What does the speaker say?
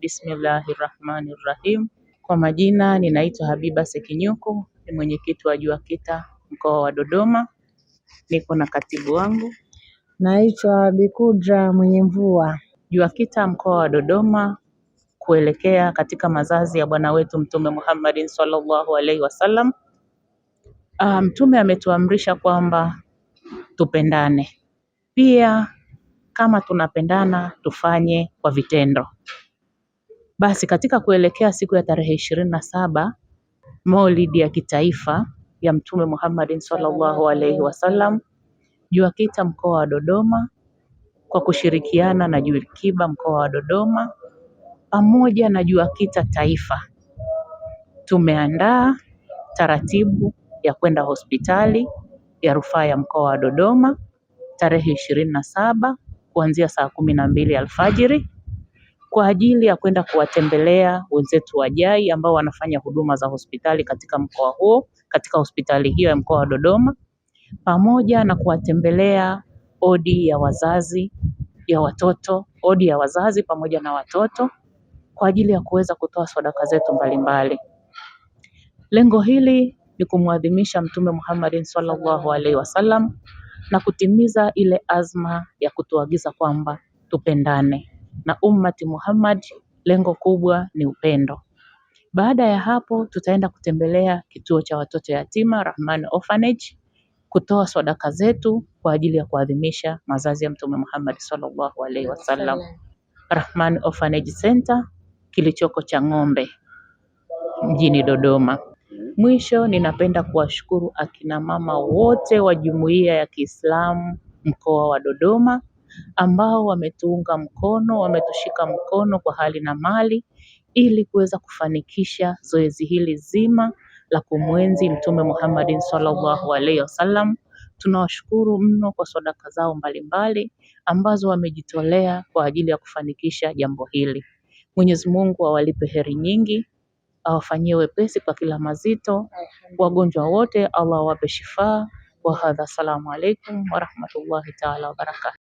Bismillahirrahmanirrahim. Kwa majina ninaitwa Habiba Sekinyuku, ni mwenyekiti wa JUAKITA mkoa wa Dodoma. Niko na katibu wangu. Naitwa Bikudra Mwenyemvua. JUAKITA mkoa wa Dodoma kuelekea katika mazazi ya bwana wetu Mtume Muhammadin sallallahu alaihi wasallam. Mtume ametuamrisha kwamba tupendane. Pia kama tunapendana tufanye kwa vitendo. Basi katika kuelekea siku ya tarehe 27 Maulidi ya kitaifa ya Mtume Muhammadin sallallahu alaihi wasallam, JUAKITA mkoa wa Dodoma kwa kushirikiana na JUKIBA mkoa wa Dodoma pamoja na JUAKITA taifa tumeandaa taratibu ya kwenda hospitali ya rufaa ya mkoa wa Dodoma tarehe 27 kuanzia saa 12 alfajiri kwa ajili ya kwenda kuwatembelea wenzetu wa JAI ambao wanafanya huduma za hospitali katika mkoa huo, katika hospitali hiyo ya mkoa wa Dodoma, pamoja na kuwatembelea odi ya wazazi ya watoto, odi ya wazazi pamoja na watoto kwa ajili ya kuweza kutoa sadaka zetu mbalimbali. Lengo hili ni kumwadhimisha Mtume Muhammadin sallallahu alaihi wasallam na kutimiza ile azma ya kutuagiza kwamba tupendane. Na ummati Muhammad, lengo kubwa ni upendo. Baada ya hapo tutaenda kutembelea kituo cha watoto yatima Rahman Orphanage kutoa sadaka zetu kwa ajili ya kuadhimisha mazazi ya Mtume Muhammad sallallahu alaihi wasallam. Rahman Orphanage Center kilichoko Chang'ombe mjini Dodoma. Mwisho ninapenda kuwashukuru akina mama wote wa jumuiya ya Kiislamu mkoa wa Dodoma ambao wametuunga mkono, wametushika mkono kwa hali na mali ili kuweza kufanikisha zoezi hili zima la kumwenzi Mtume Muhammadin sallallahu alaihi wasallam. Tunawashukuru mno kwa sadaka zao mbalimbali ambazo wamejitolea kwa ajili ya kufanikisha jambo hili. Mwenyezi Mungu awalipe heri nyingi, awafanyie wepesi kwa kila mazito, wagonjwa wote Allah awape shifaa. Wa hadha, assalamu alaikum wa rahmatullahi ta'ala wa barakatuh.